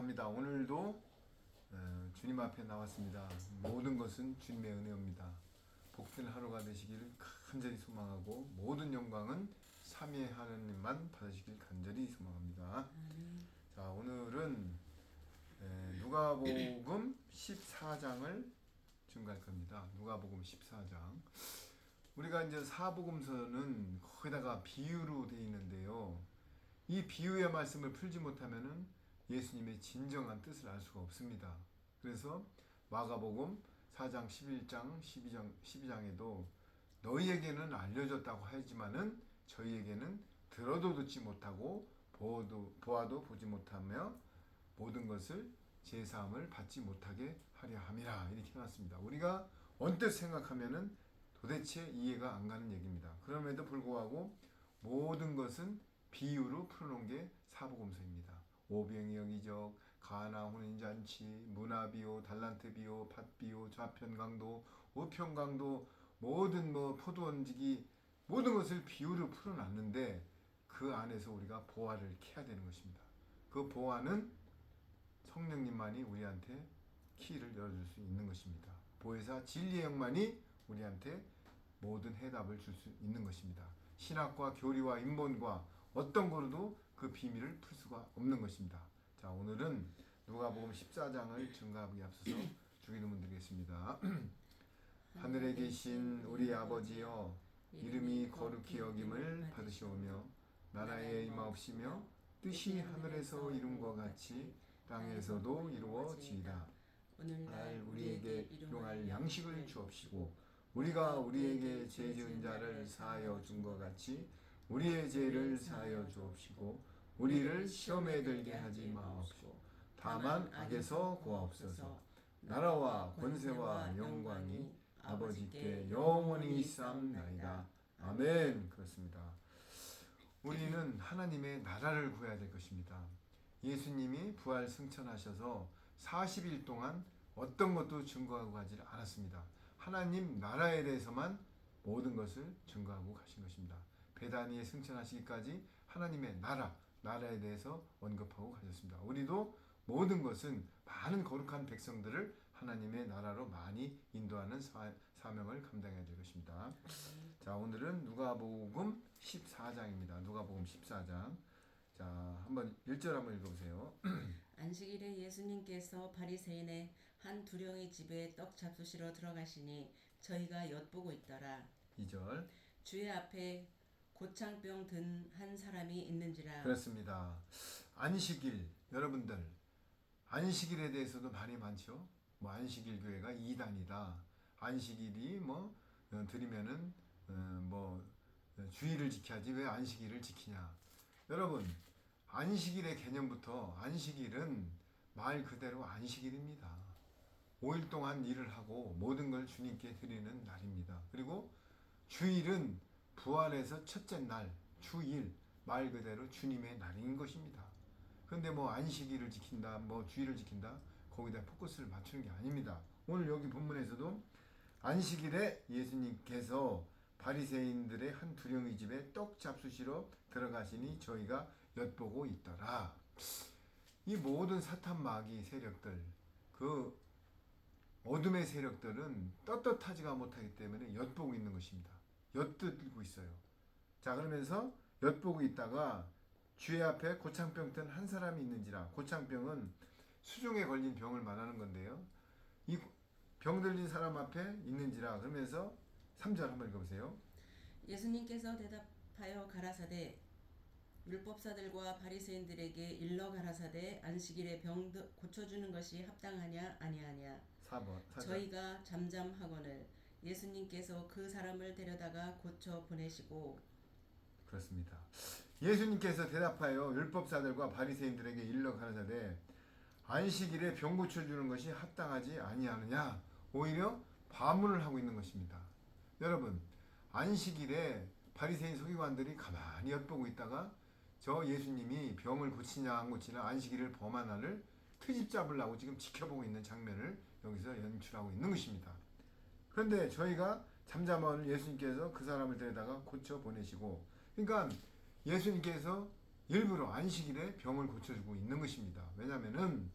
감사합니다. 오늘도 주님 앞에 나왔습니다. 모든 것은 주님의 은혜입니다. 복된 하루가 되시기를 간절히 소망하고 모든 영광은 삼위의 하나님만 받으시길 간절히 소망합니다. 자, 오늘은 누가복음 14장을 증거할 겁니다. 누가복음 14장. 우리가 이제 사복음서는 거기다가 비유로 되어 있는데요. 이 비유의 말씀을 풀지 못하면은 예수님의 진정한 뜻을 알 수가 없습니다. 그래서 마가복음 4장 11장 12장에도 너희에게는 알려졌다고 하지만은 저희에게는 들어도 듣지 못하고 보아도 보지 못하며 모든 것을 제사함을 받지 못하게 하려 함이라 이렇게 해놨습니다. 우리가 언뜻 생각하면은 도대체 이해가 안 가는 얘기입니다. 그럼에도 불구하고 모든 것은 비유로 풀어놓은 게 사복음서입니다. 오병이어 기적, 가나 혼인잔치, 문화비유, 달란트비유, 팥비유, 좌편강도, 우편강도, 모든 포도 얹기 모든 것을 비유로 풀어놨는데 그 안에서 우리가 보화를 캐야 되는 것입니다. 그 보화는 성령님만이 우리한테 키를 열어줄 수 있는 것입니다. 보혜사 진리의 영만이 우리한테 모든 해답을 줄 수 있는 것입니다. 신학과 교리와 인본과 어떤 거로도 그 비밀을 풀 수가 없는 것입니다. 자, 오늘은 누가복음 14장을 증거하기 앞서서 주기도문 드리겠습니다. 하늘에 계신 우리 아버지여, 이름이 거룩히 여김을 받으시오며 나라에 임하옵시며 뜻이 하늘에서 이룬과 같이 땅에서도 이루어지이다. 오늘날 우리에게 일용할 양식을 주옵시고 우리가 우리에게 죄 지은 자를 사하여 준 것 같이 우리의 죄를 사하여 주옵시고 우리를 시험에 들게 하지 마옵시고 다만 악에서 구하옵소서. 나라와 권세와 영광이 아버지께 영원히 있사옵나이다. 아멘. 그렇습니다. 우리는 하나님의 나라를 구해야 될 것입니다. 예수님이 부활 승천하셔서 40일 동안 어떤 것도 증거하고 가지 않았습니다. 하나님 나라에 대해서만 모든 것을 증거하고 가신 것입니다. 베다니에 승천하시기까지 하나님의 나라에 대해서 언급하고 가셨습니다. 우리도 모든 것은 많은 거룩한 백성들을 하나님의 나라로 많이 인도하는 사명을 감당해야 될 것입니다. 자, 오늘은 누가복음 14장입니다. 누가복음 14장. 자, 한번 1절 한번 읽어보세요. 안식일에 예수님께서 바리새인의 한 두령의 집에 떡 잡수시러 들어가시니 저희가 엿보고 있더라. 2절. 주의 앞에 고창병 든 한 사람이 있는지라. 그렇습니다. 안식일, 여러분들 안식일에 대해서도 말이 많죠. 안식일 교회가 이단이다. 안식일이 드리면은 주일을 지켜야지 왜 안식일을 지키냐. 여러분, 안식일의 개념부터 안식일은 말 그대로 안식일입니다. 5일 동안 일을 하고 모든 걸 주님께 드리는 날입니다. 그리고 주일은 부활해서 첫째 날, 주일, 말 그대로 주님의 날인 것입니다. 그런데 안식일을 지킨다, 주일을 지킨다, 거기다 포커스를 맞추는 게 아닙니다. 오늘 여기 본문에서도 안식일에 예수님께서 바리새인들의 한 두령의 집에 떡 잡수시러 들어가시니 저희가 엿보고 있더라. 이 모든 사탄 마귀 세력들, 그 어둠의 세력들은 떳떳하지가 못하기 때문에 엿보고 있는 것입니다. 엿들고 있어요. 자, 그러면서 엿보고 있다가 주의 앞에 고창병 든 한 사람이 있는지라. 고창병은 수종에 걸린 병을 말하는 건데요. 이 병 들린 사람 앞에 있는지라. 그러면서 3절 한번 읽어보세요. 예수님께서 대답하여 가라사대 율법사들과 바리새인들에게 일러 가라사대 안식일에 병 고쳐주는 것이 합당하냐 아니하냐. 4번. 저희가 잠잠하거늘 예수님께서 그 사람을 데려다가 고쳐 보내시고. 그렇습니다. 예수님께서 대답하여 율법사들과 바리새인들에게 일러 가라사대 안식일에 병 고쳐주는 것이 합당하지 아니하느냐. 오히려 반문을 하고 있는 것입니다. 여러분, 안식일에 바리새인 서기관들이 가만히 엿보고 있다가 저 예수님이 병을 고치냐 안 고치냐 안식일을 범한 날을 트집 잡으려고 지금 지켜보고 있는 장면을 여기서 연출하고 있는 것입니다. 그런데 저희가 잠잠한 예수님께서 그 사람을 데려다가 고쳐 보내시고, 그러니까 예수님께서 일부러 안식일에 병을 고쳐주고 있는 것입니다. 왜냐하면은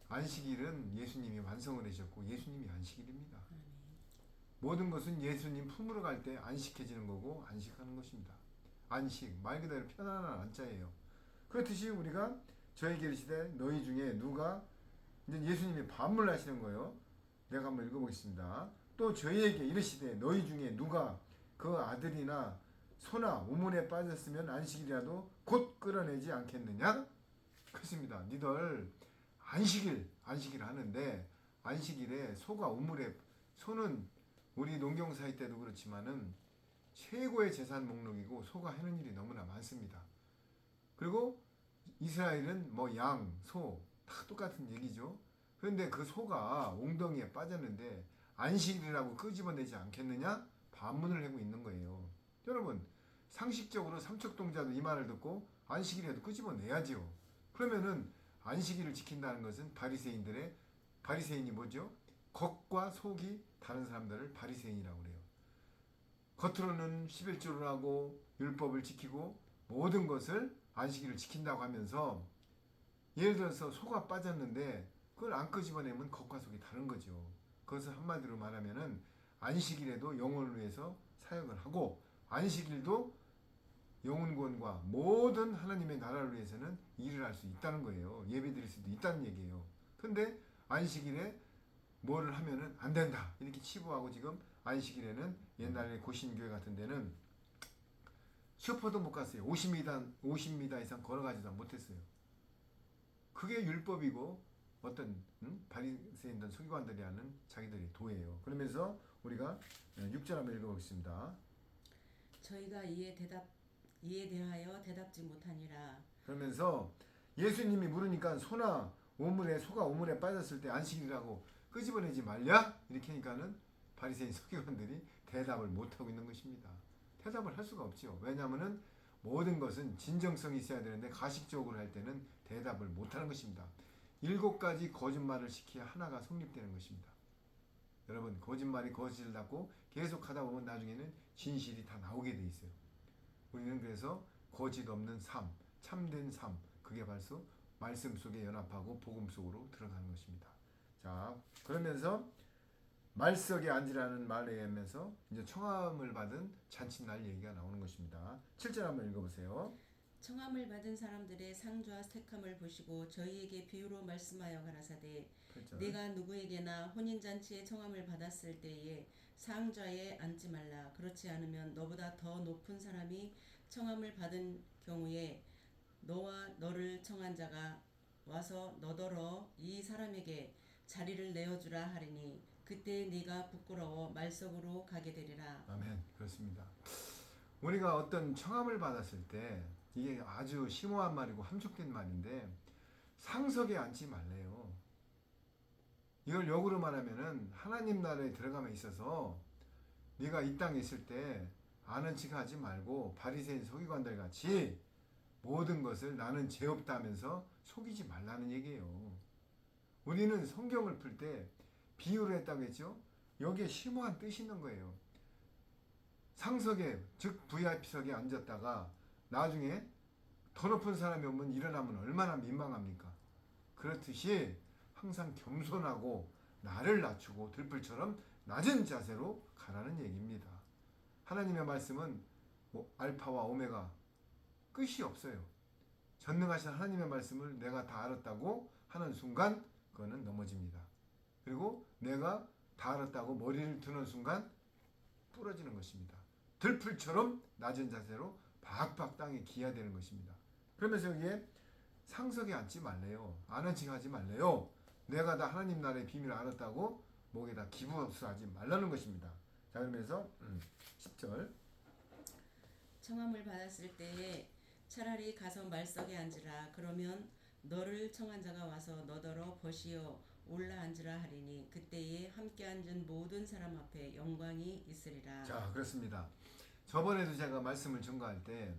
안식일은 예수님이 완성을 하셨고 예수님이 안식일입니다. 모든 것은 예수님 품으로 갈 때 안식해지는 거고 안식하는 것입니다. 안식, 말 그대로 편안한 안자예요. 그렇듯이 우리가 저에게 이르시되 너희 중에 누가, 이제 예수님이 반문하시는 거예요. 내가 한번 읽어보겠습니다. 또 저희에게 이르시되 너희 중에 누가 그 아들이나 소나 우물에 빠졌으면 안식일이라도 곧 끌어내지 않겠느냐? 그렇습니다. 니들 안식일 하는데 안식일에 소가 우물에, 소는 우리 농경사회 때도 그렇지만은 최고의 재산 목록이고 소가 하는 일이 너무나 많습니다. 그리고 이스라엘은 뭐 양, 소 다 똑같은 얘기죠. 그런데 그 소가 웅덩이에 빠졌는데 안식일이라고 끄집어내지 않겠느냐? 반문을 하고 있는 거예요. 여러분, 상식적으로 삼척동자도 이 말을 듣고 안식일에도 끄집어내야죠. 그러면은 안식일을 지킨다는 것은 바리새인이 뭐죠? 겉과 속이 다른 사람들을 바리새인이라고 그래요. 겉으로는 11조를 하고 율법을 지키고 모든 것을 안식일을 지킨다고 하면서, 예를 들어서 소가 빠졌는데 그걸 안 끄집어내면 겉과 속이 다른 거죠. 그것을 한마디로 말하면은 안식일에도 영혼을 위해서 사역을 하고 안식일도 영혼권과 모든 하나님의 나라를 위해서는 일을 할 수 있다는 거예요. 예배 드릴 수도 있다는 얘기예요. 근데 안식일에 뭐를 하면은 안 된다 이렇게 치부하고, 지금 안식일에는 옛날에 고신교회 같은 데는 슈퍼도 못 갔어요. 50m 이상 걸어가지도 못했어요. 그게 율법이고 어떤 바리새인들 서기관들이 하는 자기들의 도예요. 그러면서 우리가 6절 한번 읽어보겠습니다. 저희가 이에 대하여 대답지 못하니라. 그러면서 예수님이 물으니까 소가 우물에 빠졌을 때 안식일이라고 끄집어내지 말랴? 이렇게 하니까는 바리새인 서기관들이 대답을 못하고 있는 것입니다. 대답을 할 수가 없죠. 왜냐하면은 모든 것은 진정성이 있어야 되는데 가식적으로 할 때는 대답을 못하는 것입니다. 7가지 거짓말을 시켜야 하나가 성립되는 것입니다. 여러분, 거짓말이 거짓을 닫고 계속 하다 보면 나중에는 진실이 다 나오게 돼 있어요. 우리는 그래서 거짓 없는 삶, 참된 삶, 그게 바로 말씀 속에 연합하고 복음 속으로 들어가는 것입니다. 자, 그러면서 말석에 앉으라는 말에 의하면서 이제 청함을 받은 잔칫날 얘기가 나오는 것입니다. 7절 한번 읽어보세요. 청함을 받은 사람들의 상주와 택함을 보시고 저희에게 비유로 말씀하여 가라사대 8절. 네가 누구에게나 혼인잔치에 청함을 받았을 때에 상좌에 앉지 말라. 그렇지 않으면 너보다 더 높은 사람이 청함을 받은 경우에 너와 너를 청한 자가 와서 너더러 이 사람에게 자리를 내어주라 하리니 그때 네가 부끄러워 말석으로 가게 되리라. 아멘. 그렇습니다. 우리가 어떤 청함을 받았을 때 이게 아주 심오한 말이고 함축된 말인데 상석에 앉지 말래요. 이걸 역으로 말하면은 하나님 나라에 들어감에 있어서 네가 이 땅에 있을 때 아는 척 하지 말고 바리새인 서기관들 같이 모든 것을 나는 죄 없다 하면서 속이지 말라는 얘기예요. 우리는 성경을 풀 때 비유를 했다고 했죠. 여기에 심오한 뜻이 있는 거예요. 상석에, 즉 VIP석에 앉았다가 나중에 더 높은 사람이 오면 일어나면 얼마나 민망합니까? 그렇듯이 항상 겸손하고 나를 낮추고 들불처럼 낮은 자세로 가라는 얘기입니다. 하나님의 말씀은 알파와 오메가 끝이 없어요. 전능하신 하나님의 말씀을 내가 다 알았다고 하는 순간 그거는 넘어집니다. 그리고 내가 다 알았다고 머리를 드는 순간 부러지는 것입니다. 들풀처럼 낮은 자세로 박박 땅에 기야 되는 것입니다. 그러면서 여기에 상석에 앉지 말래요. 아는 척 하지 말래요. 내가 다 하나님 나라의 비밀을 알았다고 목에다 기부하지 말라는 것입니다. 자, 그러면서 10절. 청함을 받았을 때에 차라리 가서 말석에 앉으라. 그러면 너를 청한 자가 와서 너더러 벗이어 올라 앉으라 하리니 그때에 함께 앉은 모든 사람 앞에 영광이 있으리라. 자, 그렇습니다. 저번에도 제가 말씀을 전가할 때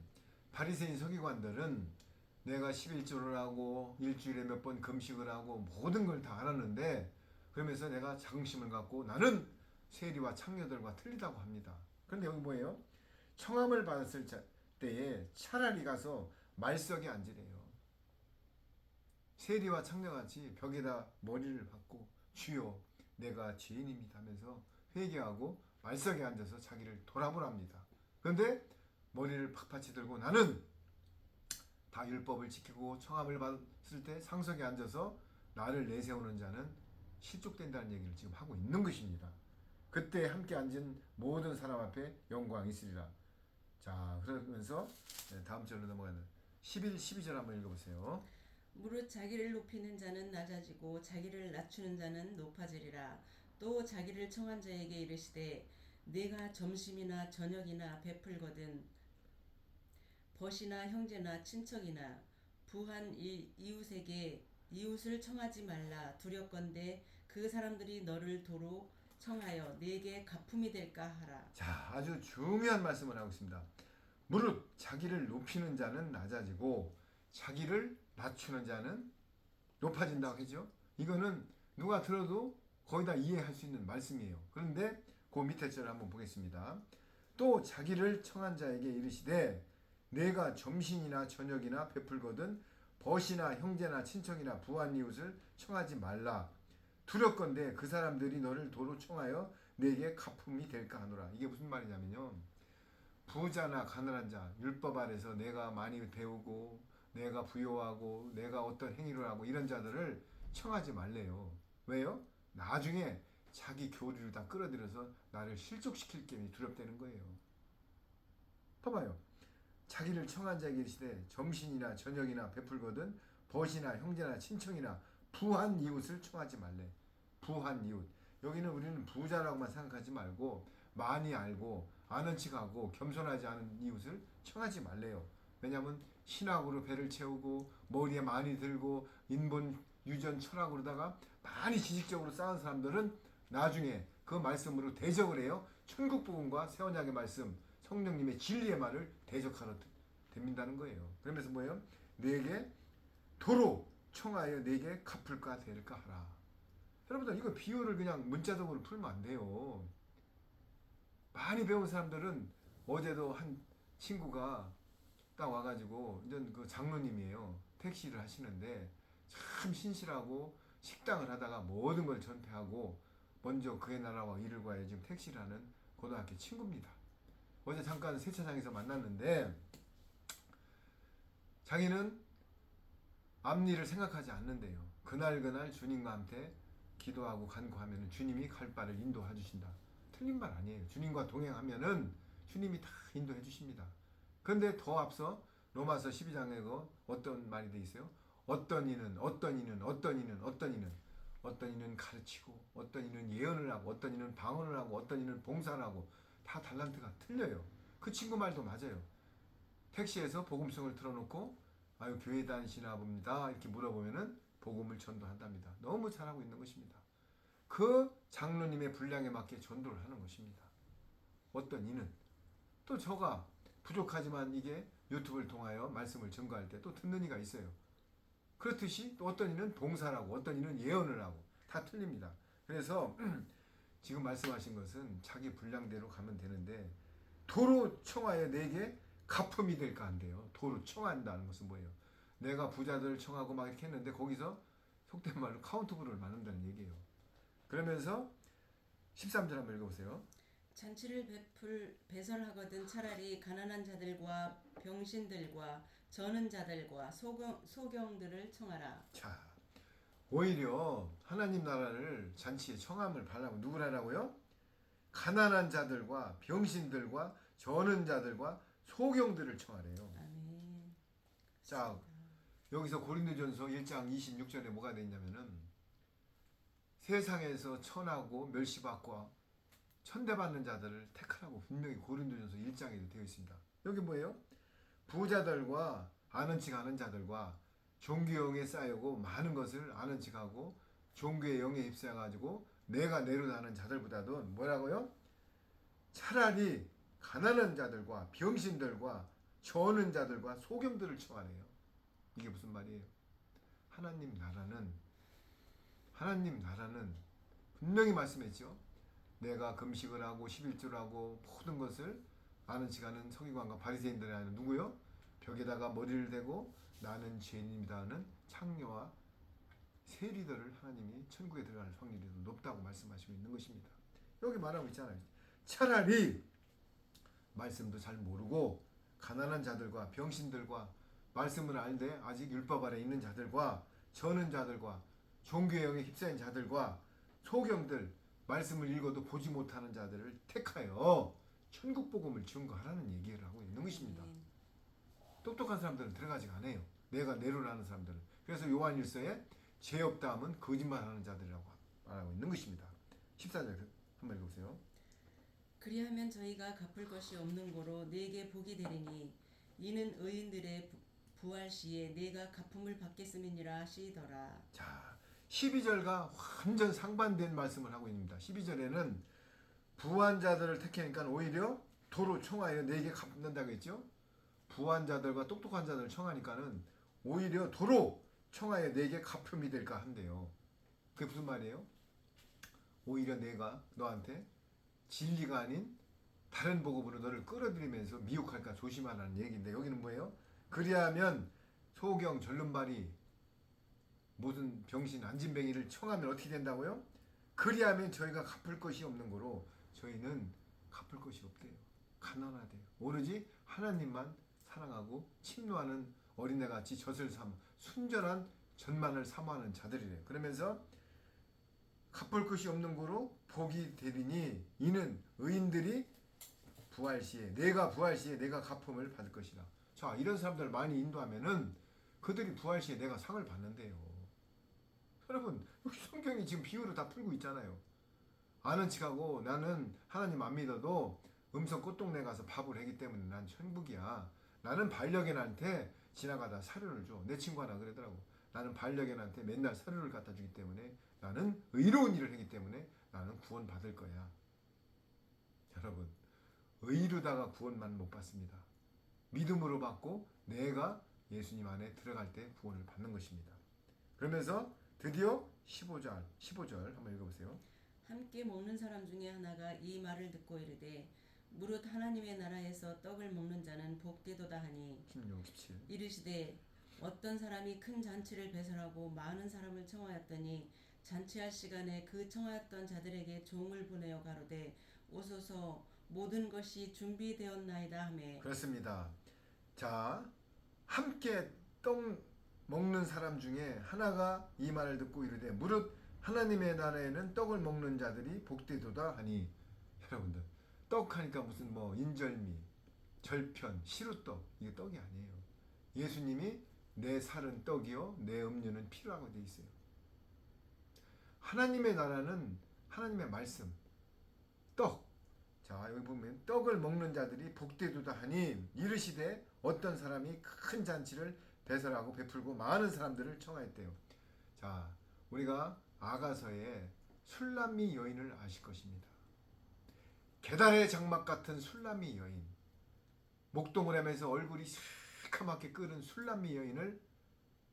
바리새인 서기관들은 내가 11조를 하고 일주일에 몇 번 금식을 하고 모든 걸 다 알았는데 그러면서 내가 자긍심을 갖고 나는 세리와 창녀들과 틀리다고 합니다. 그런데 여기 뭐예요? 청함을 받았을 때에 차라리 가서 말석에 앉으래요. 세리와 창녀같이 벽에다 머리를 박고 주여 내가 죄인입니다 하면서 회개하고 말석에 앉아서 자기를 돌아보랍니다. 그런데 머리를 팍팍이 들고 나는 다 율법을 지키고 청함을 받았을 때 상석에 앉아서 나를 내세우는 자는 실족된다는 얘기를 지금 하고 있는 것입니다. 그때 함께 앉은 모든 사람 앞에 영광이 있으리라. 자, 그러면서 다음 절로 넘어가는 11, 12절 한번 읽어보세요. 무릇 자기를 높이는 자는 낮아지고 자기를 낮추는 자는 높아지리라. 또 자기를 청한 자에게 이르시되 내가 점심이나 저녁이나 베풀거든 벗이나 형제나 친척이나 부한 이웃에게 이웃을 청하지 말라. 두렵건대 그 사람들이 너를 도로 청하여 네게 가품이 될까 하라. 자, 아주 중요한 말씀을 하고 있습니다. 무릇 자기를 높이는 자는 낮아지고 자기를 낮추는 자는 높아진다고 하죠. 이거는 누가 들어도 거의 다 이해할 수 있는 말씀이에요. 그런데 그 밑에 절 한번 보겠습니다. 또 자기를 청한 자에게 이르시되 내가 점심이나 저녁이나 베풀거든 벗이나 형제나 친척이나 부한 이웃을 청하지 말라. 두렵건대 그 사람들이 너를 도로 청하여 내게 가품이 될까 하노라. 이게 무슨 말이냐면요. 부자나 가난한 자, 율법 아래서 내가 많이 배우고 내가 부요하고 내가 어떤 행위를 하고 이런 자들을 청하지 말래요. 왜요? 나중에 자기 교류를 다 끌어들여서 나를 실족시킬 게임이 두렵다는 거예요. 봐봐요. 자기를 청한 자에게 이르시되 점심이나 저녁이나 베풀거든 벗이나 형제나 친척이나 부한 이웃을 청하지 말래. 부한 이웃. 여기는 우리는 부자라고만 생각하지 말고 많이 알고 아는 척하고 겸손하지 않은 이웃을 청하지 말래요. 왜냐하면 신학으로 배를 채우고 머리에 많이 들고 인본 유전 철학으로다가 많이 지식적으로 쌓은 사람들은 나중에 그 말씀으로 대적을 해요. 천국 복음과 새 언약의 말씀, 성령님의 진리의 말을 대적하러 됩니다는 거예요. 그러면서 뭐예요? 내게 도로 청하여 내게 갚을까 될까 하라. 여러분들 이거 비유를 그냥 문자적으로 풀면 안 돼요. 많이 배운 사람들은 어제도 한 친구가 딱 와가지고 이전 그 장로님이에요. 택시를 하시는데 참 신실하고 식당을 하다가 모든 걸 전폐하고 먼저 그의 나라와 이를 구하여 지금 택시를 하는 고등학교 친구입니다. 어제 잠깐 세차장에서 만났는데 자기는 앞일을 생각하지 않는데요. 그날 주님과 함께 기도하고 간구하면 주님이 갈 바를 인도해 주신다. 틀린 말 아니에요. 주님과 동행하면은 주님이 다 인도해 주십니다. 그런데 더 앞서 로마서 12장에 어떤 말이 돼 있어요? 어떤 이는 가르치고 어떤 이는 예언을 하고 어떤 이는 방언을 하고 어떤 이는 봉사를 하고 다 달란트가 틀려요. 그 친구 말도 맞아요. 택시에서 복음성을 틀어놓고 아유 교회 다니시나 봅니다 이렇게 물어보면은 복음을 전도한답니다. 너무 잘하고 있는 것입니다. 그 장로님의 분량에 맞게 전도를 하는 것입니다. 어떤 이는 또 저가 부족하지만 이게 유튜브를 통하여 말씀을 전가할 때 또 듣는 이가 있어요. 그렇듯이 또 어떤 이는 봉사를 하고 어떤 이는 예언을 하고 다 틀립니다. 그래서 지금 말씀하신 것은 자기 분량대로 가면 되는데 도로 청하여 내게 가품이 될까 한대요. 도로 청한다는 것은 뭐예요? 내가 부자들을 청하고 막 이렇게 했는데 거기서 속된 말로 카운트블을 만든다는 얘기예요. 그러면서 13절 한번 읽어보세요. 잔치를 배설하거든 차라리 가난한 자들과 병신들과 저는 자들과 소경들을 청하라. 자, 오히려 하나님 나라를 잔치에 청함을 바라고 누구라라고요? 가난한 자들과 병신들과 저는 자들과 소경들을 청하래요. 아멘. 자, 여기서 고린도전서 1장 26절에 뭐가 되어 있냐면은 세상에서 천하고 멸시받고 천대받는 자들을 택하라고 분명히 고린도전서 1장에도 되어 있습니다. 여기 뭐예요? 부자들과 아는 척하는 자들과 종교의 영에 쌓이고 많은 것을 아는 척하고 종교의 영에 휩싸여가지고 내가 내려다는 자들보다도 뭐라고요? 차라리 가난한 자들과 병신들과 저는 자들과 소경들을 청하래요. 이게 무슨 말이에요? 하나님 나라는 분명히 말씀했죠. 내가 금식을 하고 11조를 하고 모든 것을 아는 척하는 서기관과 바리새인들이 아니라 누구요? 벽에다가 머리를 대고 나는 죄인입니다 하는 창녀와 세리들을 하나님이 천국에 들어갈 확률이 더 높다고 말씀하시고 있는 것입니다. 여기 말하고 있잖아요. 차라리 말씀도 잘 모르고 가난한 자들과 병신들과 말씀을 알되 아직 율법 아래 있는 자들과 저는 자들과 종교의 영에 휩싸인 자들과 소경들 말씀을 읽어도 보지 못하는 자들을 택하여 천국 복음을 증거하라는 얘기를 하고 있는 것입니다. 똑똑한 사람들은 들어가지 않아요. 내가 내로라는 사람들은. 그래서 요한일서에 죄 없다 하면 거짓말하는 자들이라고 말하고 있는 것입니다. 14절 한번 읽어보세요. 그리하면 저희가 갚을 것이 없는 고로 내게 복이 되리니 이는 의인들의 부활 시에 내가 갚음을 받겠음이니라 하시더라. 자, 12절과 완전 상반된 말씀을 하고 있습니다. 12절에는 부한 자들을 택하니까 오히려 도로 청하여 내게 갚는다고 했죠. 부한 자들과 똑똑한 자들을 청하니까는 오히려 도로 청하여 내게 갚음이 될까 한대요. 그게 무슨 말이에요? 오히려 내가 너한테 진리가 아닌 다른 복음으로 너를 끌어들이면서 미혹할까 조심하라는 얘기인데 여기는 뭐예요? 그리하면 소경 절름발이 모든 병신 안진뱅이를 청하면 어떻게 된다고요? 그리하면 저희가 갚을 것이 없는 거로 저희는 갚을 것이 없대요. 가난하대요. 오로지 하나님만 사랑하고 침노하는 어린애같이 젖을 삼 순전한 전만을 사모하는 자들이래요. 그러면서 갚을 것이 없는 거로 복이 되리니 이는 의인들이 부활 시에 내가 부활 시에 내가 갚음을 받을 것이라. 자, 이런 사람들 많이 인도하면은 그들이 부활 시에 내가 상을 받는데요. 여러분, 여기 성경이 지금 비유로 다 풀고 있잖아요. 아는 척하고 나는 하나님 안 믿어도 음성 꽃동네 가서 밥을 하기 때문에 난 천국이야. 나는 반려견한테 지나가다 사료를 줘. 내 친구 하나 그러더라고. 나는 반려견한테 맨날 사료를 갖다 주기 때문에 나는 의로운 일을 하기 때문에 나는 구원 받을 거야. 여러분, 의로다가 구원만 못 받습니다. 믿음으로 받고 내가 예수님 안에 들어갈 때 구원을 받는 것입니다. 그러면서 드디어 15절 한번 읽어보세요. 함께 먹는 사람 중에 하나가 이 말을 듣고 이르되 무릇 하나님의 나라에서 떡을 먹는 자는 복되도다 하니 16, 17 이르시되 어떤 사람이 큰 잔치를 배설하고 많은 사람을 청하였더니 잔치할 시간에 그 청하였던 자들에게 종을 보내어 가로되 오소서 모든 것이 준비되었나이다 하매 그렇습니다. 자, 함께 떡 먹는 사람 중에 하나가 이 말을 듣고 이르되 무릇 하나님의 나라에는 떡을 먹는 자들이 복되도다 하니 여러분들 떡 하니까 무슨 뭐 인절미, 절편, 시루떡 이게 떡이 아니에요. 예수님이 내 살은 떡이요 내 음료는 피라고 되어 있어요. 하나님의 나라는 하나님의 말씀, 떡. 자, 여기 보면 떡을 먹는 자들이 복되도다 하니 이르시되 어떤 사람이 큰 잔치를 배설하고 베풀고 많은 사람들을 청하였대요. 자, 우리가 아가서의 술람미 여인을 아실 것입니다. 계달의 장막 같은 술람미 여인, 목동을 하면서 얼굴이 새카맣게 끓은 술람미 여인을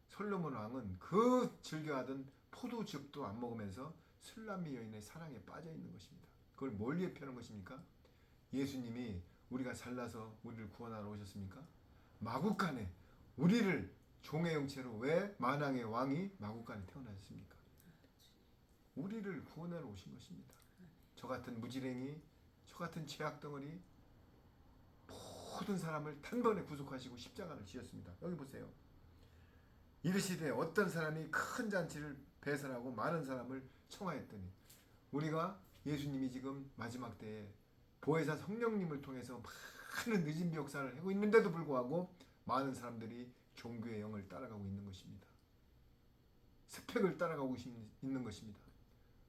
솔로몬 왕은 그 즐겨하던 포도즙도 안 먹으면서 술람미 여인의 사랑에 빠져 있는 것입니다. 그걸 뭘 예표하는 것입니까? 예수님이 우리가 잘나서 우리를 구원하러 오셨습니까? 마국간에 우리를 종의 형체로 왜 만왕의 왕이 마국간에 태어나셨습니까? 우리를 구원하러 오신 것입니다. 저 같은 무지랭이, 저 같은 죄악 덩어리 모든 사람을 단번에 구속하시고 십자가를 지었습니다. 여기 보세요. 이르시되 어떤 사람이 큰 잔치를 배설하고 많은 사람을 청하였더니 우리가 예수님이 지금 마지막 때에 보혜사 성령님을 통해서 많은 늦은 역사를 하고 있는데도 불구하고 많은 사람들이 종교의 영을 따라가고 있는 것입니다. 스펙을 따라가고 있는 것입니다.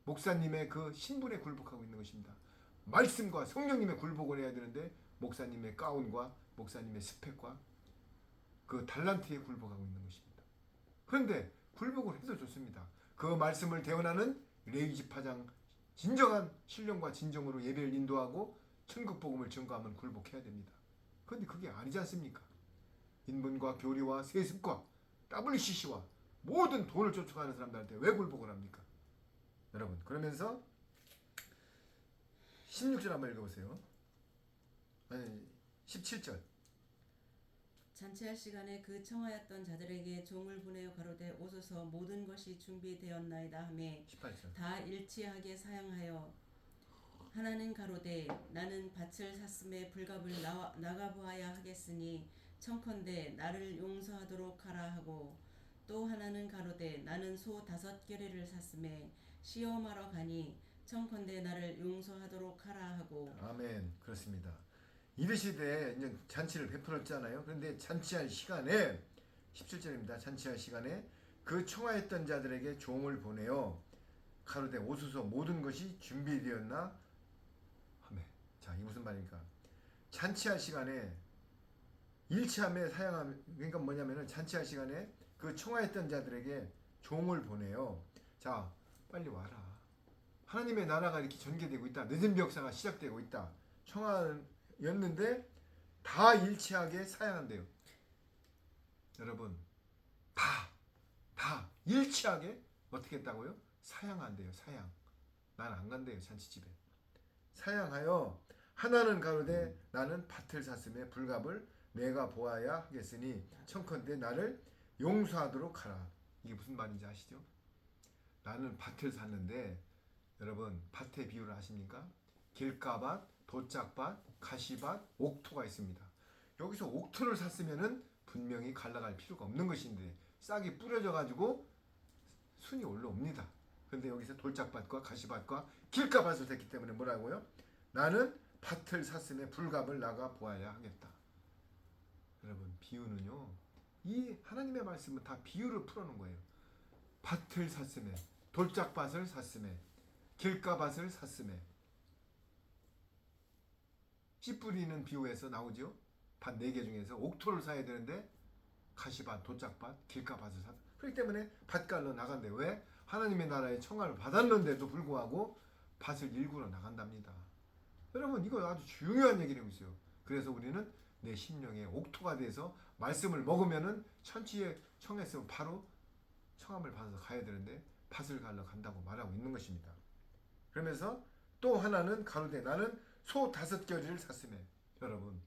목사님의 그 신분에 굴복하고 있는 것입니다. 말씀과 성령님의 굴복을 해야 되는데 목사님의 가운과 목사님의 스펙과 그 달란트에 굴복하고 있는 것입니다. 그런데 굴복을 해도 좋습니다. 그 말씀을 대언하는 레위 지파장 진정한 신령과 진정으로 예배를 인도하고 천국 복음을 증거하면 굴복해야 됩니다. 그런데 그게 아니지 않습니까? 인본과 교리와 세습과 WCC와 모든 돈을 쫓아가는 사람들한테 왜 굴복을 합니까? 여러분, 그러면서 16절 한번 읽어보세요. 아니, 17절. 잔치할 시간에 그 청하였던 자들에게 종을 보내어 가로되 오소서 모든 것이 준비되었나이다 하매 18절. 다 일치하게 사양하여 하나는 가로되 나는 밭을 샀음에 불갑을 나가 보아야 하겠으니 청컨대 나를 용서하도록 하라 하고 또 하나는 가로되 나는 소 5겨레를 샀음에 시험하러 가니 청컨대 나를 용서하도록 하라 하고 아멘. 그렇습니다. 이르시되 이제 잔치를 베풀었잖아요. 그런데 잔치할 시간에 17절입니다. 잔치할 시간에 그 청하였던 자들에게 종을 보내어 가로되 오소서 모든 것이 준비되었나 하매. 자, 이 무슨 말입니까? 잔치할 시간에 일치함에 사양함, 그러니까 뭐냐면은 잔치할 시간에 그 청하였던 자들에게 종을 보내요. 자, 빨리 와라. 하나님의 나라가 이렇게 전개되고 있다. 늦은 역사가 시작되고 있다. 청하였는데 다 일치하게 사양한대요. 여러분, 다 일치하게 어떻게 했다고요? 사양한대요. 사양. 난 안 간대요. 잔치집에. 사양하여 하나는 가로되 나는 밭을 샀음에 불갑을 내가 보아야 하겠으니 청컨대 나를 용서하도록 하라. 이게 무슨 말인지 아시죠? 나는 밭을 샀는데 여러분 밭의 비유를 아십니까? 길가밭, 돛짝밭, 가시밭, 옥토가 있습니다. 여기서 옥토를 샀으면은 분명히 갈라갈 필요가 없는 것인데 싹이 뿌려져 가지고 순이 올라옵니다. 근데 여기서 돌짝밭과 가시밭과 길가밭을 샀기 때문에 뭐라고요? 나는 밭을 샀음에 불갑을 나가 보아야 하겠다. 여러분 비유는요, 이 하나님의 말씀은 다 비유를 풀어놓은 거예요. 밭을 샀음에, 돌짝밭을 샀음에, 길가밭을 샀음에. 씨 뿌리는 비유에서 나오죠. 밭 4개 중에서 옥토를 사야 되는데 가시밭, 돌짝밭, 길가밭을 샀다. 그렇기 때문에 밭갈러 나간대. 왜? 하나님의 나라에 청하를 받았는데도 불구하고 밭을 일구러 나간답니다. 여러분 이거 아주 중요한 얘기를 하고 있어요. 그래서 우리는 내 심령에 옥토가 돼서 말씀을 먹으면은 천지에 청했으면 바로 청함을 받아서 가야 되는데 밭을 갈러 간다고 말하고 있는 것입니다. 그러면서 또 하나는 가로되 나는 소 5겨리를 샀으며. 여러분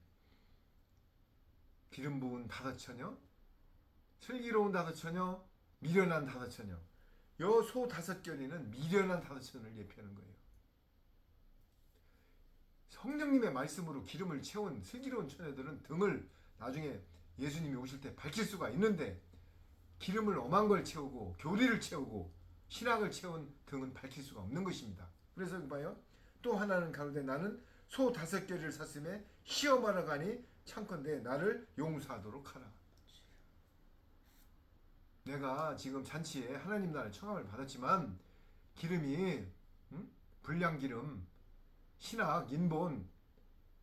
기름 부은 5처녀, 슬기로운 5처녀, 미련한 5처녀. 요 소 5겨리는 미련한 5처녀를 예표하는 거예요. 성령님의 말씀으로 기름을 채운 슬기로운 처녀들은 등을 나중에 예수님이 오실 때 밝힐 수가 있는데 기름을 엄한 걸 채우고 교리를 채우고 신학을 채운 등은 밝힐 수가 없는 것입니다. 그래서 봐요. 또 하나는 가로되 나는 소 5겨리를 샀음에 시험하러 가니 창컨대 나를 용서하도록 하라. 내가 지금 잔치에 하나님 나라의 청함을 받았지만 기름이 불량기름, 신학, 인본,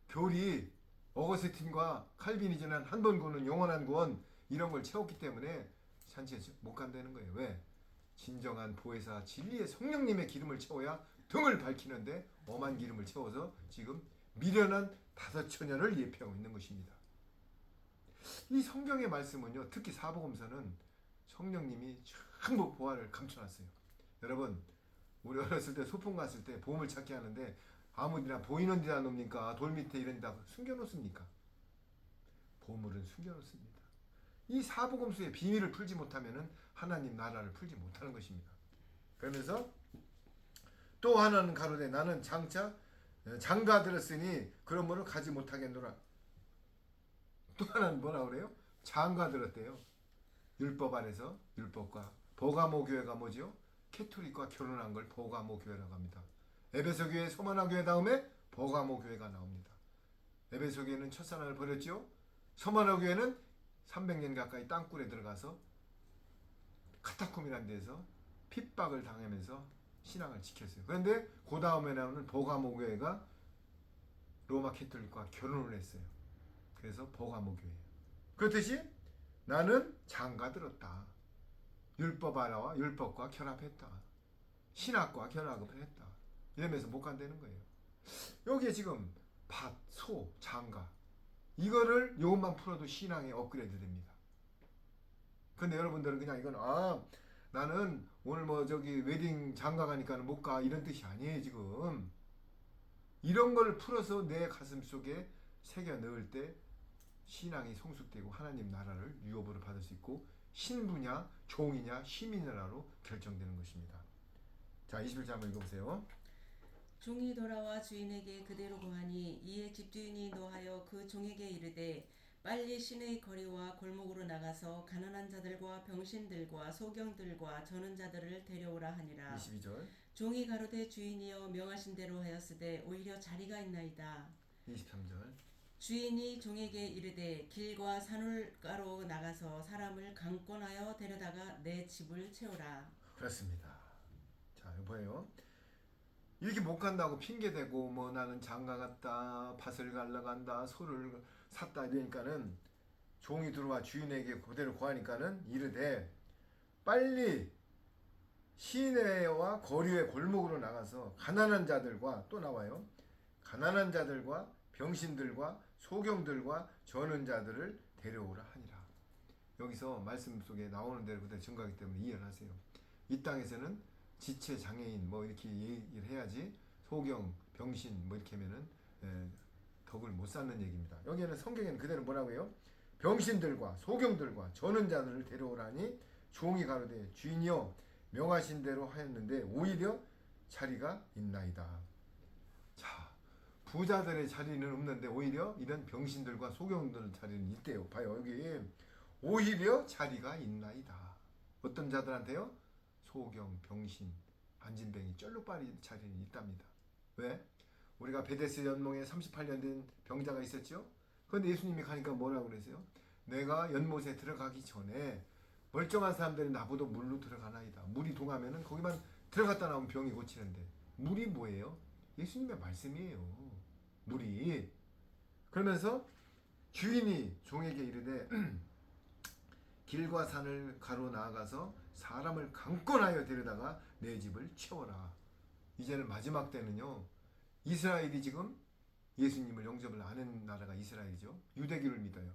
교리, 어거스틴과 칼비니즘은 한 번 구는 영원한 구원 이런 걸 채웠기 때문에 잔치에 못 간다는 거예요. 왜? 진정한 보혜사 진리의 성령님의 기름을 채워야 등을 밝히는데 엄한 기름을 채워서 지금 미련한 5처녀를 예표하고 있는 것입니다. 이 성경의 말씀은요, 특히 사복음서는 성령님이 전부 보화를 감춰놨어요. 여러분 우리 어렸을 때 소풍 갔을 때 보물 찾기 하는데 아무데나 보이는 데다 놓습니까? 돌 밑에 이런 데다 숨겨놓습니까? 보물은 숨겨놓습니다. 이 사복음서의 비밀을 풀지 못하면 하나님 나라를 풀지 못하는 것입니다. 그러면서 또 하나는 가로되 나는 장차 장가 들었으니 그러므로 가지 못하겠노라. 또 하나는 뭐라 그래요? 장가 들었대요. 율법 안에서 율법과 버가모 교회가 뭐죠? 캐토릭과 결혼한 걸 버가모 교회라고 합니다. 에베소 교회, 소마나 교회 다음에 버가모 교회가 나옵니다. 에베소 교회는 첫사랑을 버렸죠. 소마나 교회는 300년 가까이 땅굴에 들어가서 카타콤이라는 데서 핍박을 당하면서 신앙을 지켰어요. 그런데 그 다음에 나오는 버가모 교회가 로마 캐톨릭과 결혼을 했어요. 그래서 버가모 교회. 그렇듯이 나는 장가 들었다. 율법 하나와 율법과 결합했다. 신학과 결합을 했다. 이러면서 못 간다는 거예요. 여기에 지금 밭, 소, 장가 이거를 요것만 풀어도 신앙의 업그레이드 됩니다. 근데 여러분들은 그냥 이건 나는 오늘 웨딩 장가 가니까 못 가 이런 뜻이 아니에요. 지금 이런 걸 풀어서 내 가슴 속에 새겨 넣을 때 신앙이 성숙되고 하나님 나라를 유업으로 받을 수 있고 신부냐 종이냐 시민이냐로 결정되는 것입니다. 자, 21절 한번 읽어보세요. 종이 돌아와 주인에게 그대로 고하니 이에 집주인이 노하여 그 종에게 이르되 빨리 시내의 거리와 골목으로 나가서 가난한 자들과 병신들과 소경들과 저는 자들을 데려오라 하니라. 22절. 종이 가로되 주인이여 명하신 대로 하였으되 오히려 자리가 있나이다. 23절. 주인이 종에게 이르되 길과 산울가로 나가서 사람을 강권하여 데려다가 내 집을 채우라. 그렇습니다. 자, 이거 뭐예요? 이렇게 못 간다고 핑계대고 뭐 나는 장가 갔다 밭을 갈러 간다 소를 샀다 이러니까는 종이 들어와 주인에게 그대로 구하니까는 이르되 빨리 시내와 거리의 골목으로 나가서 가난한 자들과 또 나와요. 가난한 자들과 병신들과 소경들과 저는 자들을 데려오라 하니라. 여기서 말씀 속에 나오는 대로 그대로 증거하기 때문에 이해를 하세요. 이 땅에서는 지체 장애인 뭐 이렇게 얘기를 해야지 소경 병신 뭐 이렇게 하면은 덕을 못 쌓는 얘기입니다. 여기에는 성경에는 그대로 뭐라고 해요? 병신들과 소경들과 저는 자들을 데려오라니 종이 가로되 주인이여 명하신 대로 하였는데 오히려 자리가 있나이다. 자, 부자들의 자리는 없는데 오히려 이런 병신들과 소경들 자리는 있대요. 봐요, 여기 오히려 자리가 있나이다. 어떤 자들한테요? 소경, 병신, 안진뱅이, 쩔룩바리 자리는 있답니다. 왜? 우리가 베데스 연못에 38년 된 병자가 있었죠. 그런데 예수님이 가니까 뭐라고 그러세요? 내가 연못에 들어가기 전에 멀쩡한 사람들이 나보다 물로 들어가나이다. 물이 동하면은 거기만 들어갔다 나오면 병이 고치는데 물이 뭐예요? 예수님의 말씀이에요. 물이. 그러면서 주인이 종에게 이르되 길과 산을 가로 나아가서 사람을 강권하여 데려다가 내 집을 채워라. 이제는 마지막 때는요. 이스라엘이 지금 예수님을 영접을 안 한 나라가 이스라엘이죠. 유대교를 믿어요.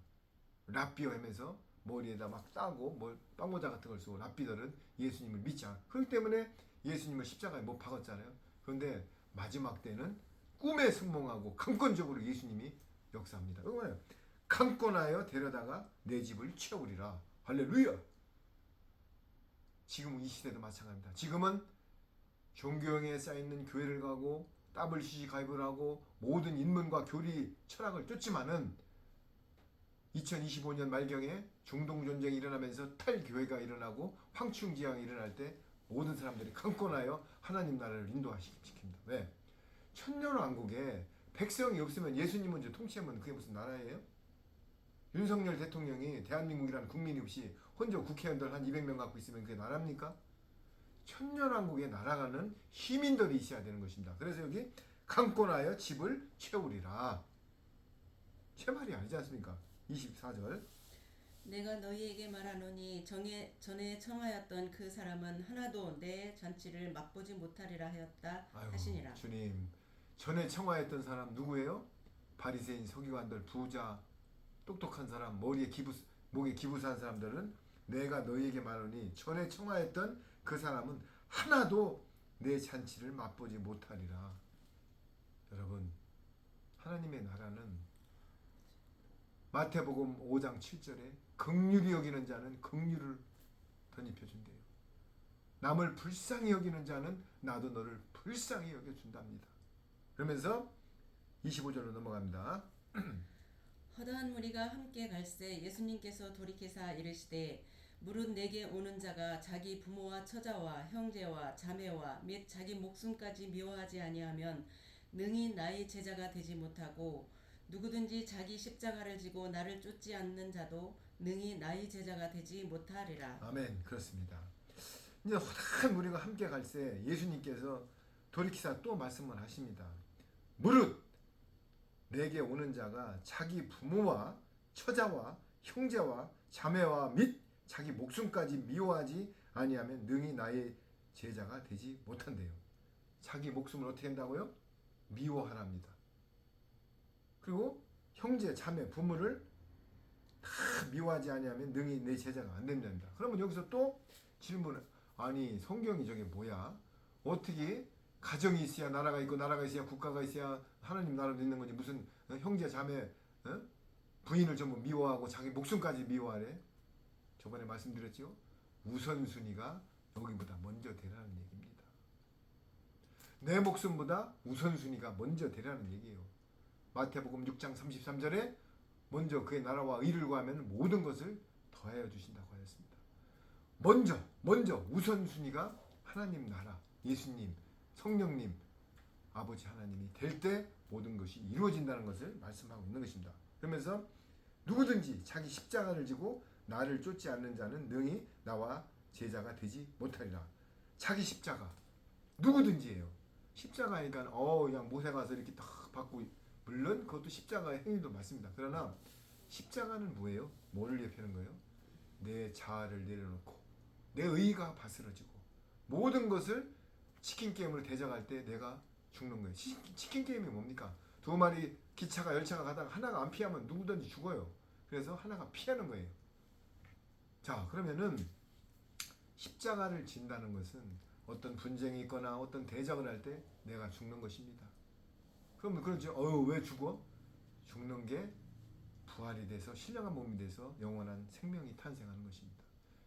랍비어 하면서 머리에다 막 따고 뭐 빵모자 같은 걸 쓰고 랍비들은 예수님을 믿지 않아. 그렇기 때문에 예수님을 십자가에 못 박았잖아요. 그런데 마지막 때는 꿈에 순몽하고 강권적으로 예수님이 역사합니다. 그거예요. 강권하여 데려다가 내 집을 채우리라. 할렐루야. 지금 이 시대도 마찬가지입니다. 지금은 종교형에 쌓여있는 교회를 가고 WCC 가입을 하고 모든 인문과 교리 철학을 쫓지만은 2025년 말경에 중동 전쟁이 일어나면서 탈교회가 일어나고 황충지향이 일어날 때 모든 사람들이 강권하여 하나님 나라를 인도하시킵니다. 왜? 천년왕국에 백성이 없으면 예수님은 이제 통치하면 그게 무슨 나라예요? 윤석열 대통령이 대한민국이라는 국민이 없이 혼자 국회의원들 한 200명 갖고 있으면 그게 나라입니까? 천년왕국에 날아가는 시민들이 있어야 되는 것입니다. 그래서 여기 강권하여 집을 채우리라. 제 말이 아니지 않습니까? 24절. 내가 너희에게 말하노니 전에 청하였던 그 사람은 하나도 내 잔치를 맛보지 못하리라 하였다 하시니라. 주님, 전에 청하였던 사람 누구예요? 바리새인, 서기관들, 부자, 똑똑한 사람, 목에 기부산 사람들은 내가 너희에게 말하노니 전에 청하였던 그 사람은 하나도 내 잔치를 맛보지 못하리라. 여러분, 하나님의 나라는 마태복음 5장 7절에 긍휼히 여기는 자는 긍휼을 덧입혀준대요. 남을 불쌍히 여기는 자는 나도 너를 불쌍히 여겨준답니다. 그러면서 25절로 넘어갑니다. 허다한 무리가 함께 갈새 예수님께서 돌이키사 이르시되 무릇 내게 오는 자가 자기 부모와 처자와 형제와 자매와 및 자기 목숨까지 미워하지 아니하면 능히 나의 제자가 되지 못하고 누구든지 자기 십자가를 지고 나를 쫓지 않는 자도 능히 나의 제자가 되지 못하리라. 아멘. 그렇습니다. 이제 허다한 무리가 함께 갈새 예수님께서 돌이키사 또 말씀을 하십니다. 무릇 내게 오는 자가 자기 부모와 처자와 형제와 자매와 및 자기 목숨까지 미워하지 아니하면 능히 나의 제자가 되지 못한대요. 자기 목숨을 어떻게 한다고요? 미워하랍니다. 그리고 형제, 자매, 부모를 다 미워하지 아니하면 능히 내 제자가 안 된답니다. 그러면 여기서 또 질문을 아니 성경이 저게 뭐야? 어떻게 가정이 있어야 나라가 있고 나라가 있어야 국가가 있어야 하나님 나라도 있는 거지 무슨 형제, 자매, 부인을 전부 미워하고 자기 목숨까지 미워하래. 저번에 말씀드렸죠. 우선순위가 여기보다 먼저 되라는 얘기입니다. 내 목숨보다 우선순위가 먼저 되라는 얘기예요. 마태복음 6장 33절에 먼저 그의 나라와 의를 구하면 모든 것을 더하여 주신다고 하였습니다. 먼저 우선순위가 하나님 나라, 예수님, 성령님, 아버지 하나님이 될 때 모든 것이 이루어진다는 것을 말씀하고 있는 것입니다. 그러면서 누구든지 자기 십자가를 지고 나를 쫓지 않는 자는 능히 나와 제자가 되지 못하리라. 자기 십자가 누구든지예요. 십자가니까 그냥 못에 가서 이렇게 딱 받고, 물론 그것도 십자가의 행위도 맞습니다. 그러나 십자가는 뭐예요? 뭐를 예표하는 거예요? 내 자아를 내려놓고 내 의가 바스러지고 모든 것을 치킨 게임으로 대적할 때 내가 죽는 거예요. 치킨 게임이 뭡니까? 두 마리 기차가 열차가 가다가 하나가 안 피하면 누구든지 죽어요. 그래서 하나가 피하는 거예요. 자, 그러면은 십자가를 진다는 것은 어떤 분쟁이 있거나 어떤 대적을 할 때 내가 죽는 것입니다. 그러면 그러죠. 왜 죽어? 죽는 게 부활이 돼서 신령한 몸이 돼서 영원한 생명이 탄생하는 것입니다.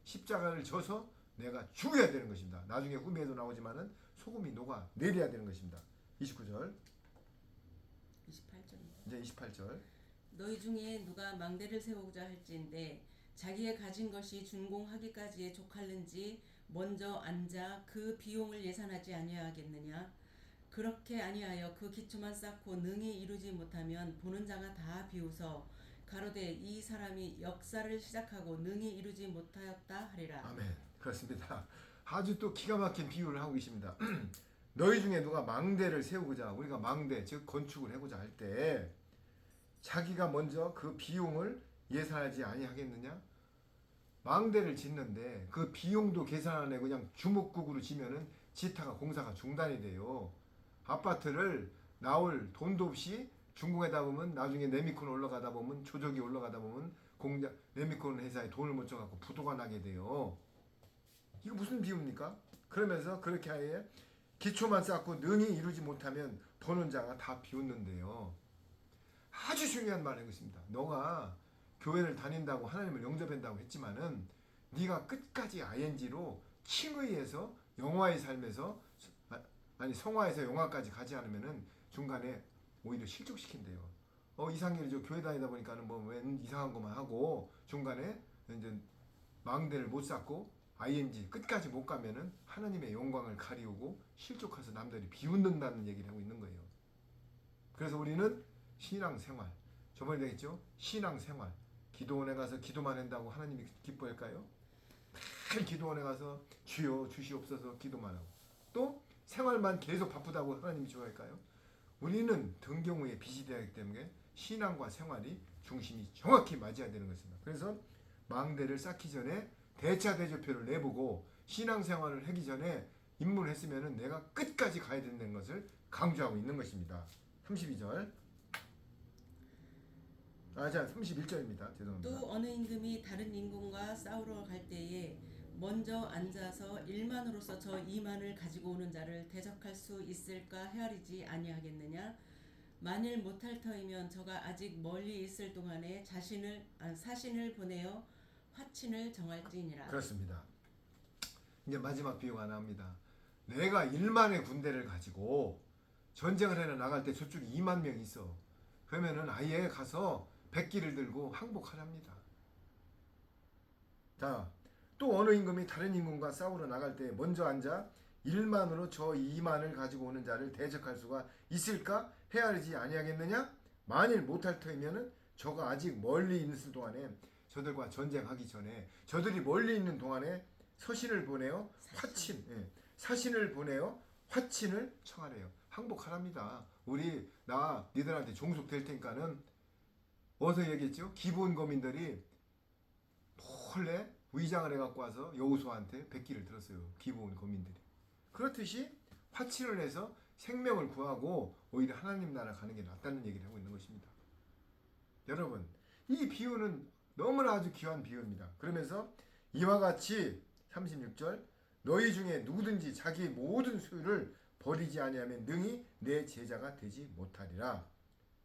십자가를 져서 내가 죽여야 되는 것입니다. 나중에 후미에도 나오지만은 소금이 녹아 내려야 되는 것입니다. 29절. 28절입니다. 이제 28절. 너희 중에 누가 망대를 세우고자 할지인데 자기의 가진 것이 준공하기까지에 족할는지 먼저 앉아 그 비용을 예산하지 아니하겠느냐. 그렇게 아니하여 그 기초만 쌓고 능히 이루지 못하면 보는 자가 다 비웃어 가로되 이 사람이 역사를 시작하고 능히 이루지 못하였다 하리라. 아멘. 그렇습니다. 아주 또 기가 막힌 비유를 하고 계십니다. 너희 중에 누가 망대를 세우고자, 우리가 망대 즉 건축을 해고자 할 때 자기가 먼저 그 비용을 예산하지 아니하겠느냐? 망대를 짓는데 그 비용도 계산 안 하고 그냥 주먹국으로 지면은 지타가 공사가 중단이 돼요. 아파트를 나올 돈도 없이 중공에다 보면 나중에 레미콘 올라가다 보면 조적이 올라가다 보면 공장 레미콘 회사에 돈을 못 줘갖고 부도가 나게 돼요. 이거 무슨 비유입니까? 그러면서 그렇게 하에 기초만 쌓고 능히 이루지 못하면 보는 자가 다 비웃는데요. 아주 중요한 말인 것입니다. 너가 교회를 다닌다고 하나님을 영접한다고 했지만은 네가 끝까지 ING로 칭의에서 영화의 삶에서 성화에서 영화까지 가지 않으면은 중간에 오히려 실족시킨대요. 이상길이 저 교회 다니다 보니까는 웬 이상한 것만 하고 중간에 이제 망대를 못 쌓고 ING 끝까지 못 가면은 하나님의 영광을 가리우고 실족해서 남들이 비웃는다는 얘기를 하고 있는 거예요. 그래서 우리는 신앙생활, 저번에 얘기했죠? 신앙생활, 기도원에 가서 기도만 한다고 하나님이 기뻐할까요? 매일 기도원에 가서 주여 주시옵소서 기도만 하고 또 생활만 계속 바쁘다고 하나님이 좋아할까요? 우리는 등경우에 빛이 되기 때문에 신앙과 생활이 중심이 정확히 맞아야 되는 것입니다. 그래서 망대를 쌓기 전에 대차 대조표를 내보고 신앙생활을 하기 전에 입문을 했으면 내가 끝까지 가야 된다는 것을 강조하고 있는 것입니다. 32절. 31절입니다. 죄송합니다. 또 어느 임금이 다른 임금과 싸우러 갈 때에 먼저 앉아서 1만으로서 저 2만을 가지고 오는 자를 대적할 수 있을까 헤아리지 아니하겠느냐. 만일 못할 터이면 저가 아직 멀리 있을 동안에 사신을 보내어 화친을 정할지니라. 그렇습니다. 이제 마지막 비유가 나옵니다. 내가 1만의 군대를 가지고 전쟁을 해서 나갈 때 저쪽에 2만 명이 있어. 그러면은 아예 가서 백기를 들고 항복하랍니다. 자, 또 어느 임금이 다른 임금과 싸우러 나갈 때 먼저 앉아 1만으로 저 2만을 가지고 오는 자를 대적할 수가 있을까 헤아리지 아니하겠느냐? 만일 못할 터이면은 저가 아직 멀리 있을 동안에 저들과 전쟁하기 전에 저들이 멀리 있는 동안에 서신을 보내어 사신을 보내어 화친을 청하래요. 항복하랍니다. 니들한테 종속될 테니까는 어서 얘기했죠? 기본 거민들이 몰래 위장을 해갖고 와서 여호수아한테 백기를 들었어요. 기본 거민들이. 그렇듯이 화친을 해서 생명을 구하고 오히려 하나님 나라 가는 게 낫다는 얘기를 하고 있는 것입니다. 여러분, 이 비유는 너무나 아주 귀한 비유입니다. 그러면서 이와 같이 36절 너희 중에 누구든지 자기의 모든 소유를 버리지 아니하면 능히 내 제자가 되지 못하리라.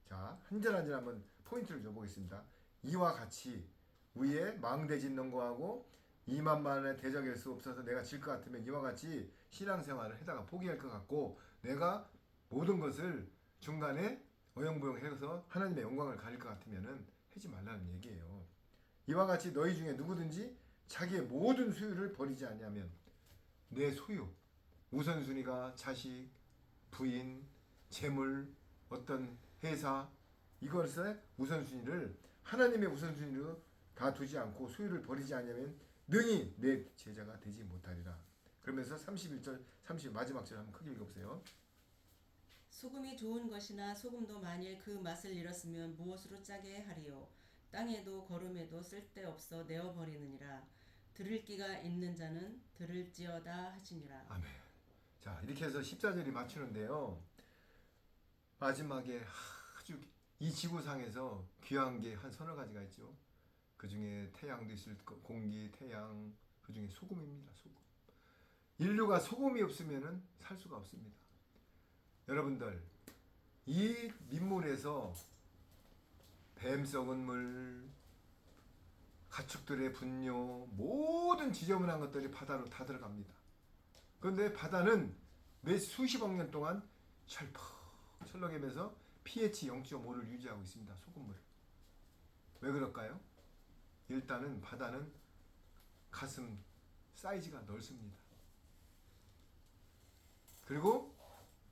자, 한 절 한 절 한번 포인트를 줘보겠습니다. 이와 같이 위에 망대 짓는 거하고 이만만에 대적일 수 없어서 내가 질 것 같으면 이와 같이 신앙생활을 해다가 포기할 것 같고 내가 모든 것을 중간에 어영부영해서 하나님의 영광을 가릴 것 같으면은 하지 말라는 얘기예요. 이와 같이 너희 중에 누구든지 자기의 모든 소유를 버리지 않냐면 내 소유, 우선순위가 자식, 부인, 재물, 어떤 회사 이것의 우선순위를 하나님의 우선순위로 다 두지 않고 소유를 버리지 않으면 능히 내 제자가 되지 못하리라. 그러면서 31절, 30 마지막 절 한번 크게 읽어보세요. 소금이 좋은 것이나 소금도 만일 그 맛을 잃었으면 무엇으로 짜게 하리요. 땅에도 거름에도 쓸데없어 내어버리느니라. 들을 귀가 있는 자는 들을지어다 하시니라. 아멘. 자 이렇게 해서 14절이 맞추는데요. 마지막에 아주 이 지구상에서 귀한 게 한 서너 가지가 있죠. 그 중에 태양도 있을 거, 공기, 태양, 그 중에 소금입니다. 소금. 인류가 소금이 없으면은 살 수가 없습니다. 여러분들, 이 민물에서 뱀 썩은 물, 가축들의 분뇨, 모든 지저분한 것들이 바다로 다 들어갑니다. 그런데 바다는 몇 수십억 년 동안 철렁해면서 pH 0.5를 유지하고 있습니다. 소금물. 왜 그럴까요? 일단은 바다는 가슴 사이즈가 넓습니다. 그리고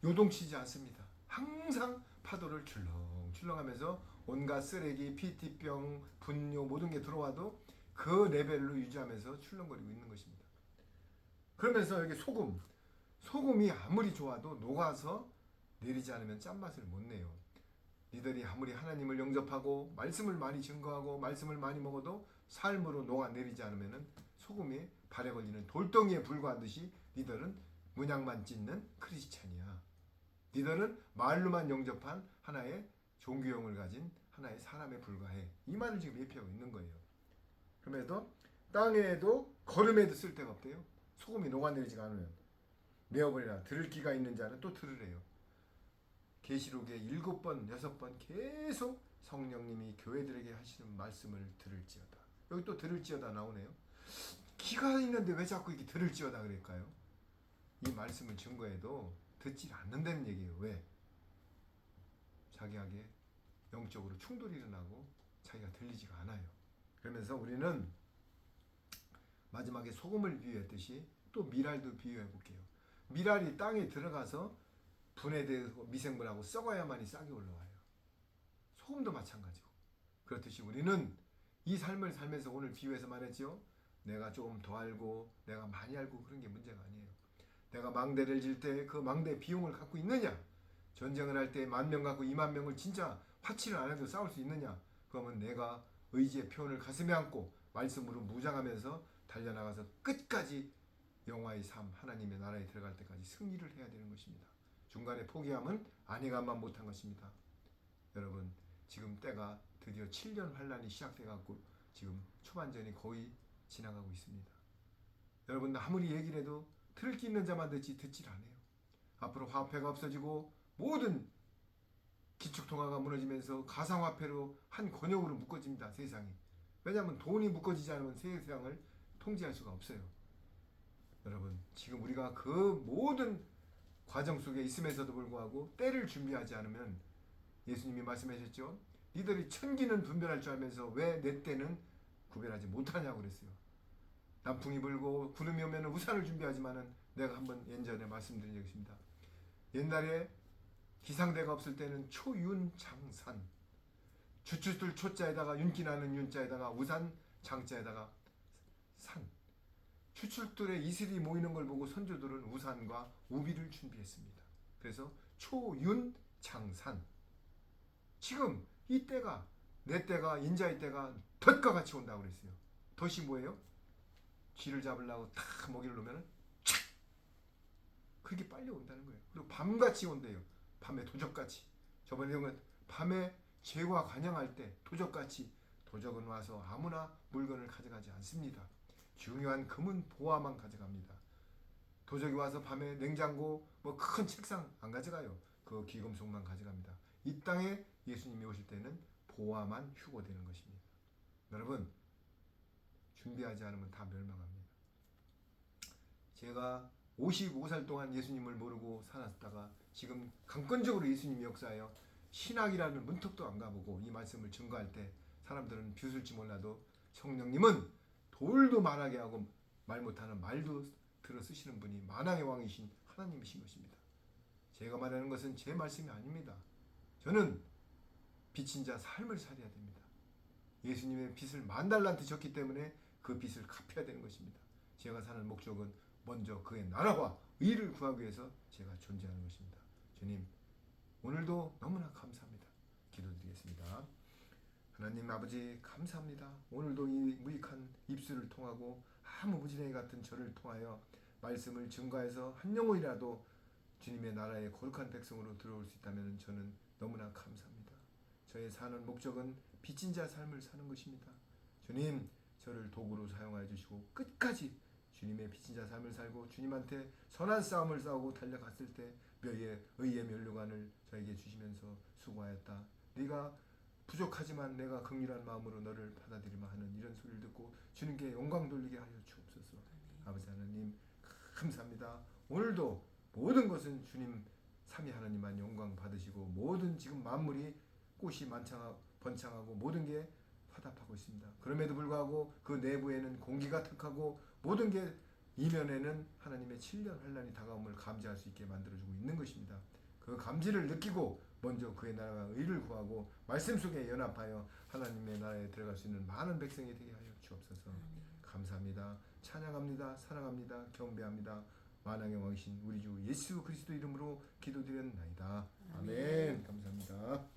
요동치지 않습니다. 항상 파도를 출렁출렁하면서 온갖 쓰레기, PT병, 분뇨 모든 게 들어와도 그 레벨로 유지하면서 출렁거리고 있는 것입니다. 그러면서 여기 소금이 아무리 좋아도 녹아서 내리지 않으면 짠맛을 못 내요. 니들이 아무리 하나님을 영접하고 말씀을 많이 증거하고 말씀을 많이 먹어도 삶으로 녹아내리지 않으면 소금이 발에 걸리는 돌덩이에 불과한 듯이 니들은 문양만 찢는 크리스찬이야. 니들은 말로만 영접한 하나의 종교형을 가진 하나의 사람에 불과해. 이 말을 지금 예표하고 있는 거예요. 그럼에도 땅에도 걸음에도 쓸데가 없대요. 소금이 녹아내리지가 않으면 내어버리라. 들을 귀가 있는 자는 또 들으래요. 계시록에 7번, 6번 계속 성령님이 교회들에게 하시는 말씀을 들을지어다. 여기 또 들을지어다 나오네요. 귀가 있는데 왜 자꾸 이렇게 들을지어다 그럴까요? 이 말씀을 증거해도 듣지 않는다는 얘기예요. 왜? 자기에게 영적으로 충돌이 일어나고 자기가 들리지가 않아요. 그러면서 우리는 마지막에 소금을 비유했듯이 또 미랄도 비유해 볼게요. 미랄이 땅에 들어가서 분해되고 미생물하고 썩어야만이 싹이 올라와요. 소금도 마찬가지고. 그렇듯이 우리는 이 삶을 살면서 오늘 비유해서 말했죠. 내가 조금 더 알고 내가 많이 알고 그런 게 문제가 아니에요. 내가 망대를 질 때 그 망대 비용을 갖고 있느냐? 전쟁을 할 때 10,000명 갖고 20,000명을 진짜 화치를 안 해도 싸울 수 있느냐? 그러면 내가 의지의 표현을 가슴에 안고 말씀으로 무장하면서 달려나가서 끝까지 영화의 삶, 하나님의 나라에 들어갈 때까지 승리를 해야 되는 것입니다. 중간에 포기하면 안해가만 못한 것입니다. 여러분 지금 때가 드디어 7년 환란이 시작돼갖고 지금 초반전이 거의 지나가고 있습니다. 여러분 아무리 얘기를 해도 들을 게 있는 자만 듣질 않아요. 앞으로 화폐가 없어지고 모든 기축통화가 무너지면서 가상화폐로 한 권역으로 묶어집니다. 세상이. 왜냐하면 돈이 묶어지지 않으면 세상을 통제할 수가 없어요. 여러분 지금 우리가 그 모든 과정 속에 있음에서도 불구하고 때를 준비하지 않으면 예수님이 말씀하셨죠. 니들이 천기는 분별할 줄 알면서 왜 내 때는 구별하지 못하냐고 그랬어요. 남풍이 불고 구름이 오면 우산을 준비하지만은 내가 한번 예전에 말씀드린 적이 있습니다. 옛날에 기상대가 없을 때는 초윤장산 주춧들 초자에다가 윤기나는 윤자에다가 우산 장자에다가 산 추출들의 이슬이 모이는 걸 보고 선조들은 우산과 우비를 준비했습니다. 그래서 초윤장산. 지금 이 때가 내 때가 인자의 때가 덫과 같이 온다고 그랬어요. 덫이 뭐예요? 쥐를 잡으려고 탁 먹이를 놓으면 촥 그렇게 빨리 온다는 거예요. 그리고 밤같이 온대요. 밤에 도적같이. 저번에 밤에 죄와 관영할 때 도적같이. 도적은 와서 아무나 물건을 가져가지 않습니다. 중요한 금은 보화만 가져갑니다. 도적이 와서 밤에 냉장고 뭐 큰 책상 안 가져가요. 그 귀금속만 가져갑니다. 이 땅에 예수님이 오실 때는 보화만 휴고되는 것입니다. 여러분 준비하지 않으면 다 멸망합니다. 제가 55살 동안 예수님을 모르고 살았다가 지금 강권적으로 예수님이 역사하여 신학이라는 문턱도 안 가보고 이 말씀을 증거할 때 사람들은 비웃을지 몰라도 성령님은 돌도 말하게 하고 말 못하는 말도 들어 쓰시는 분이 만왕의 왕이신 하나님이신 것입니다. 제가 말하는 것은 제 말씀이 아닙니다. 저는 빚진 자 삶을 살아야 됩니다. 예수님의 빚을 10,000달란트 졌기 때문에 그 빚을 갚아야 되는 것입니다. 제가 사는 목적은 먼저 그의 나라와 의를 구하기 위해서 제가 존재하는 것입니다. 주님, 오늘도 너무나 감사합니다. 기도드리겠습니다. 하나님 아버지 감사합니다. 오늘도 이 무익한 입술을 통하고 아무 무지랭이 같은 저를 통하여 말씀을 증거해서 한 영혼이라도 주님의 나라의 거룩한 백성으로 들어올 수 있다면 저는 너무나 감사합니다. 저의 사는 목적은 빚진 자 삶을 사는 것입니다. 주님, 저를 도구로 사용하여 주시고 끝까지 주님의 빚진 자 삶을 살고 주님한테 선한 싸움을 싸우고 달려갔을 때 뼈에 의의 면류관을 저에게 주시면서 수고하였다. 네가 부족하지만 내가 긍휼한 마음으로 너를 받아들이마 하는 이런 소리를 듣고 주님께 영광 돌리게 하여 주옵소서. 아버지 하나님 감사합니다. 오늘도 모든 것은 주님 삼위 하나님만 영광 받으시고 모든 지금 만물이 꽃이 번창하고 모든 게 화답하고 있습니다. 그럼에도 불구하고 그 내부에는 공기가 탁하고 모든 게 이면에는 하나님의 7년 환란이 다가옴을 감지할 수 있게 만들어주고 있는 것입니다. 그 감지를 느끼고 먼저 그의 나라와 의를 구하고 말씀 속에 연합하여 하나님의 나라에 들어갈 수 있는 많은 백성이 되게 하여 주옵소서. 감사합니다. 찬양합니다. 사랑합니다. 경배합니다. 만왕의 왕이신 우리 주 예수 그리스도 이름으로 기도드렸나이다. 아멘. 감사합니다.